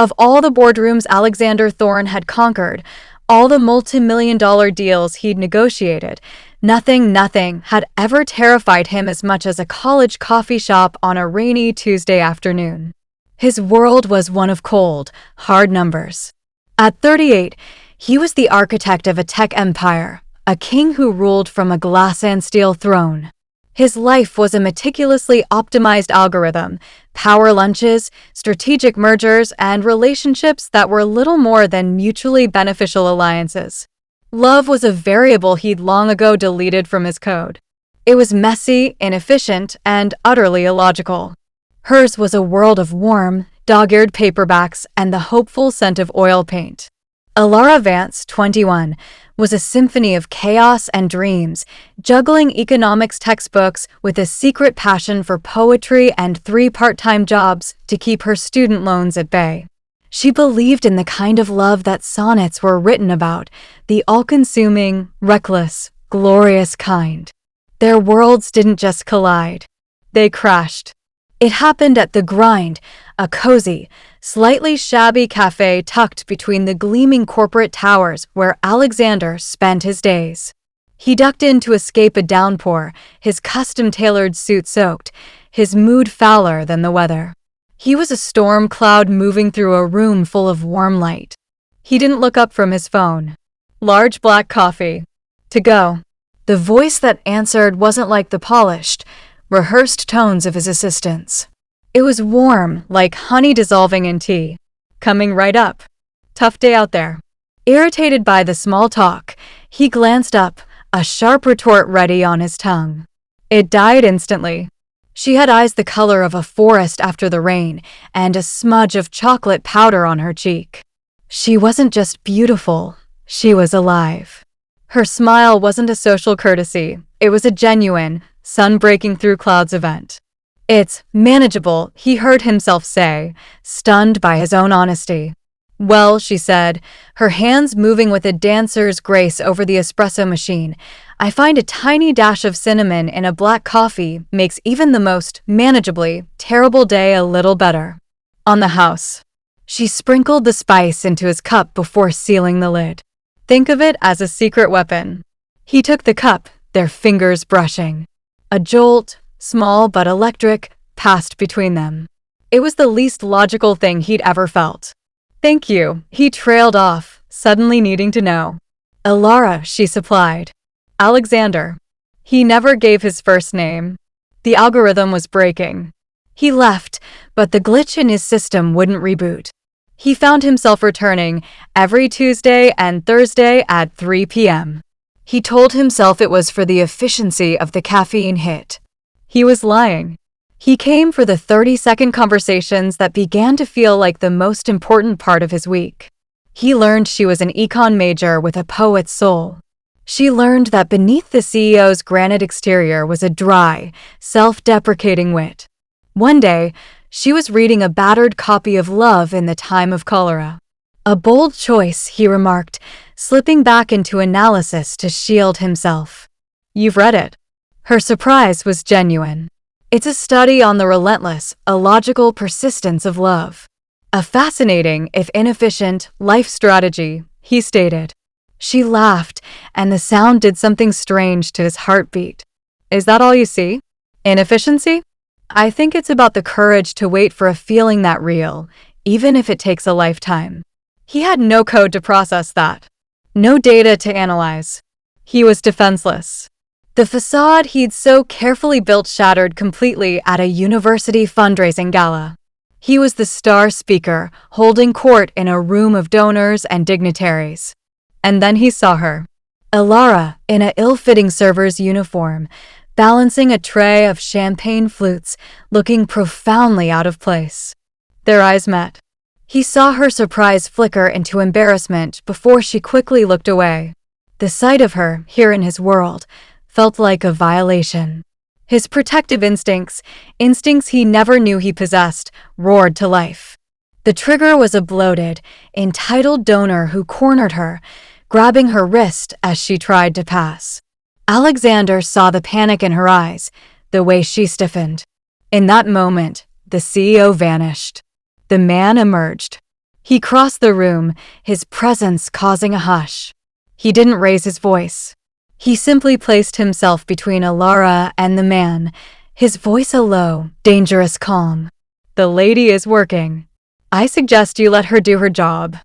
Of all the boardrooms Alexander Thorne had conquered, all the multi-million-dollar deals he'd negotiated, nothing had ever terrified him as much as a college coffee shop on a rainy Tuesday afternoon. His world was one of cold, hard numbers. At 38, he was the architect of a tech empire, a king who ruled from a glass and steel throne. His life was a meticulously optimized algorithm, power lunches, strategic mergers, and relationships that were little more than mutually beneficial alliances. Love was a variable he'd long ago deleted from his code. It was messy, inefficient, and utterly illogical. Hers was a world of warm, dog-eared paperbacks and the hopeful scent of oil paint. Alara Vance, 21, was a symphony of chaos and dreams, juggling economics textbooks with a secret passion for poetry and 3 part-time jobs to keep her student loans at bay. She believed in the kind of love that sonnets were written about, the all-consuming, reckless, glorious kind. Their worlds didn't just collide. They crashed. It happened at The Grind, a cozy, slightly shabby cafe tucked between the gleaming corporate towers where Alexander spent his days. He ducked in to escape a downpour, his custom-tailored suit soaked, his mood fouler than the weather. He was a storm cloud moving through a room full of warm light. He didn't look up from his phone. Large black coffee. To go. The voice that answered wasn't like the polished, rehearsed tones of his assistants. It was warm, like honey dissolving in tea. Coming right up. Tough day out there. Irritated by the small talk, he glanced up, a sharp retort ready on his tongue. It died instantly. She had eyes the color of a forest after the rain, and a smudge of chocolate powder on her cheek. She wasn't just beautiful, she was alive. Her smile wasn't a social courtesy, it was a genuine, sun-breaking-through-clouds event. It's manageable, he heard himself say, stunned by his own honesty. Well, she said, her hands moving with a dancer's grace over the espresso machine, I find a tiny dash of cinnamon in a black coffee makes even the most manageably terrible day a little better. On the house. She sprinkled the spice into his cup before sealing the lid. Think of it as a secret weapon. He took the cup, their fingers brushing. A jolt, small but electric, passed between them. It was the least logical thing he'd ever felt. Thank you, he trailed off, suddenly needing to know. Alara, she supplied. Alexander. He never gave his first name. The algorithm was breaking. He left, but the glitch in his system wouldn't reboot. He found himself returning every Tuesday and Thursday at 3 p.m. He told himself it was for the efficiency of the caffeine hit. He was lying. He came for the 30-second conversations that began to feel like the most important part of his week. He learned she was an econ major with a poet's soul. She learned that beneath the CEO's granite exterior was a dry, self-deprecating wit. One day, she was reading a battered copy of Love in the Time of Cholera. A bold choice, he remarked, slipping back into analysis to shield himself. You've read it. Her surprise was genuine. It's a study on the relentless, illogical persistence of love. A fascinating, if inefficient, life strategy, he stated. She laughed, and the sound did something strange to his heartbeat. Is that all you see? Inefficiency? I think it's about the courage to wait for a feeling that real, even if it takes a lifetime. He had no code to process that. No data to analyze. He was defenseless. The facade he'd so carefully built shattered completely at a university fundraising gala. He was the star speaker, holding court in a room of donors and dignitaries. And then he saw her. Alara, in a ill-fitting server's uniform, balancing a tray of champagne flutes, looking profoundly out of place. Their eyes met. He saw her surprise flicker into embarrassment before she quickly looked away. The sight of her, here in his world, felt like a violation. His protective instincts he never knew he possessed, roared to life. The trigger was a bloated, entitled donor who cornered her, grabbing her wrist as she tried to pass. Alexander saw the panic in her eyes, the way she stiffened. In that moment, the CEO vanished. The man emerged. He crossed the room, his presence causing a hush. He didn't raise his voice. He simply placed himself between Alara and the man, his voice a low, dangerous calm. "The lady is working. I suggest you let her do her job."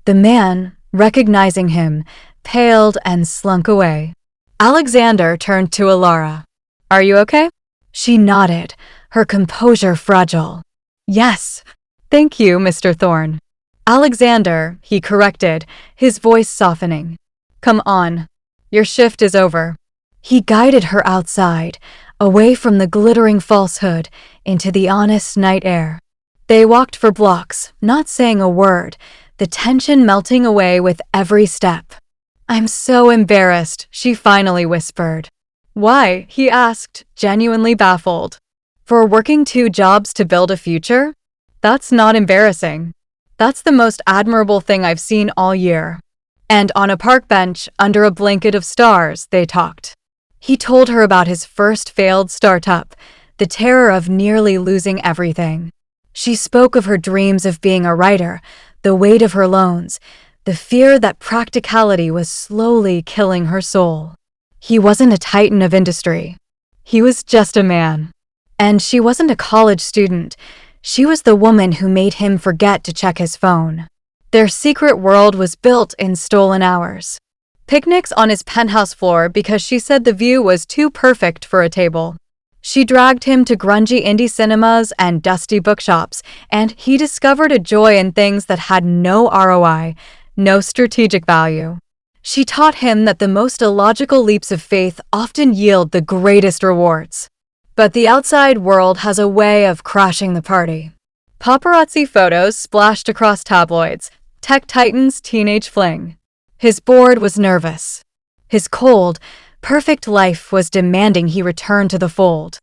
The man, recognizing him, paled and slunk away. Alexander turned to Alara. "Are you okay?" She nodded, her composure fragile. "Yes. Thank you, Mr. Thorne." "Alexander," he corrected, his voice softening. "Come on. Your shift is over." He guided her outside, away from the glittering falsehood, into the honest night air. They walked for blocks, not saying a word, the tension melting away with every step. "I'm so embarrassed," she finally whispered. "Why?" he asked, genuinely baffled. "For working 2 jobs to build a future? That's not embarrassing. That's the most admirable thing I've seen all year." And on a park bench, under a blanket of stars, they talked. He told her about his first failed startup, the terror of nearly losing everything. She spoke of her dreams of being a writer, the weight of her loans, the fear that practicality was slowly killing her soul. He wasn't a titan of industry. He was just a man. And she wasn't a college student. She was the woman who made him forget to check his phone. Their secret world was built in stolen hours. Picnics on his penthouse floor because she said the view was too perfect for a table. She dragged him to grungy indie cinemas and dusty bookshops, and he discovered a joy in things that had no ROI, no strategic value. She taught him that the most illogical leaps of faith often yield the greatest rewards. But the outside world has a way of crashing the party. Paparazzi photos splashed across tabloids, tech titan's teenage fling. His board was nervous. His cold, perfect life was demanding he return to the fold.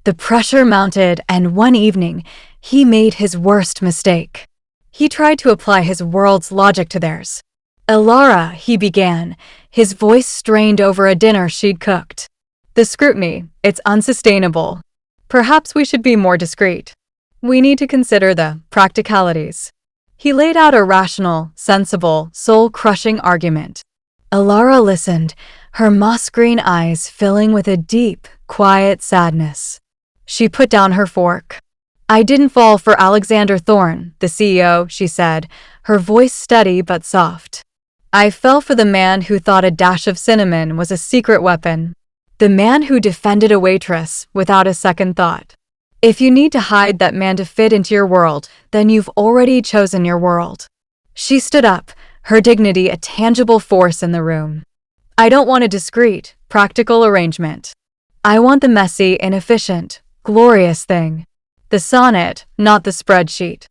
The pressure mounted, and one evening, he made his worst mistake. He tried to apply his world's logic to theirs. "Alara," he began, his voice strained over a dinner she'd cooked. "The scrutiny, it's unsustainable. Perhaps we should be more discreet. We need to consider the practicalities." He laid out a rational, sensible, soul-crushing argument. Alara listened, her moss-green eyes filling with a deep, quiet sadness. She put down her fork. "I didn't fall for Alexander Thorne, the CEO," she said, her voice steady but soft. "I fell for the man who thought a dash of cinnamon was a secret weapon. The man who defended a waitress without a second thought. If you need to hide that man to fit into your world, then you've already chosen your world." She stood up, her dignity a tangible force in the room. "I don't want a discreet, practical arrangement. I want the messy, inefficient, glorious thing. The sonnet, not the spreadsheet."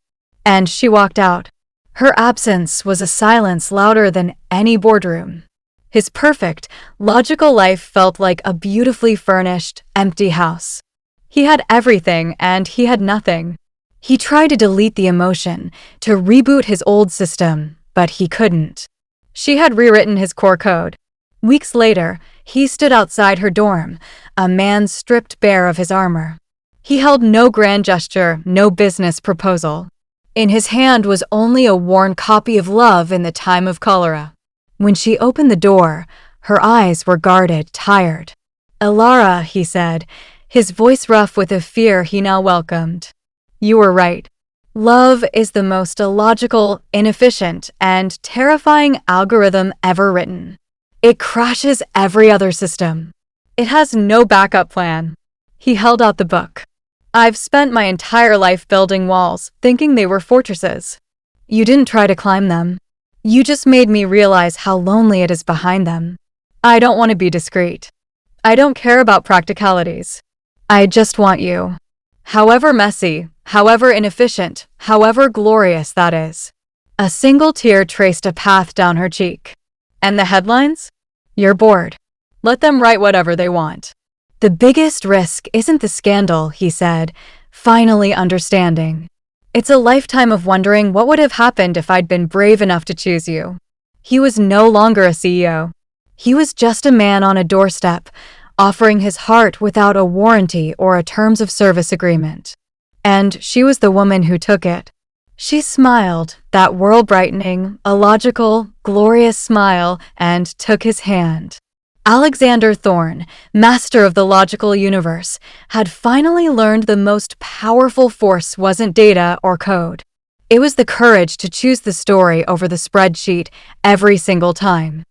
And she walked out. Her absence was a silence louder than any boardroom. His perfect, logical life felt like a beautifully furnished, empty house. He had everything and he had nothing. He tried to delete the emotion, to reboot his old system, but he couldn't. She had rewritten his core code. Weeks later, he stood outside her dorm, a man stripped bare of his armor. He held no grand gesture, no business proposal. In his hand was only a worn copy of Love in the Time of Cholera. When she opened the door, her eyes were guarded, tired. "Alara," he said, his voice rough with a fear he now welcomed. "You were right. Love is the most illogical, inefficient, and terrifying algorithm ever written. It crashes every other system. It has no backup plan." He held out the book. "I've spent my entire life building walls, thinking they were fortresses. You didn't try to climb them. You just made me realize how lonely it is behind them. I don't want to be discreet. I don't care about practicalities. I just want you. However messy, however inefficient, however glorious that is." A single tear traced a path down her cheek. "And the headlines? You're bored. Let them write whatever they want." "The biggest risk isn't the scandal," he said, finally understanding. "It's a lifetime of wondering what would have happened if I'd been brave enough to choose you." He was no longer a CEO. He was just a man on a doorstep, offering his heart without a warranty or a terms of service agreement. And she was the woman who took it. She smiled, that world-brightening, illogical, glorious smile, and took his hand. Alexander Thorne, master of the logical universe, had finally learned the most powerful force wasn't data or code. It was the courage to choose the story over the spreadsheet every single time.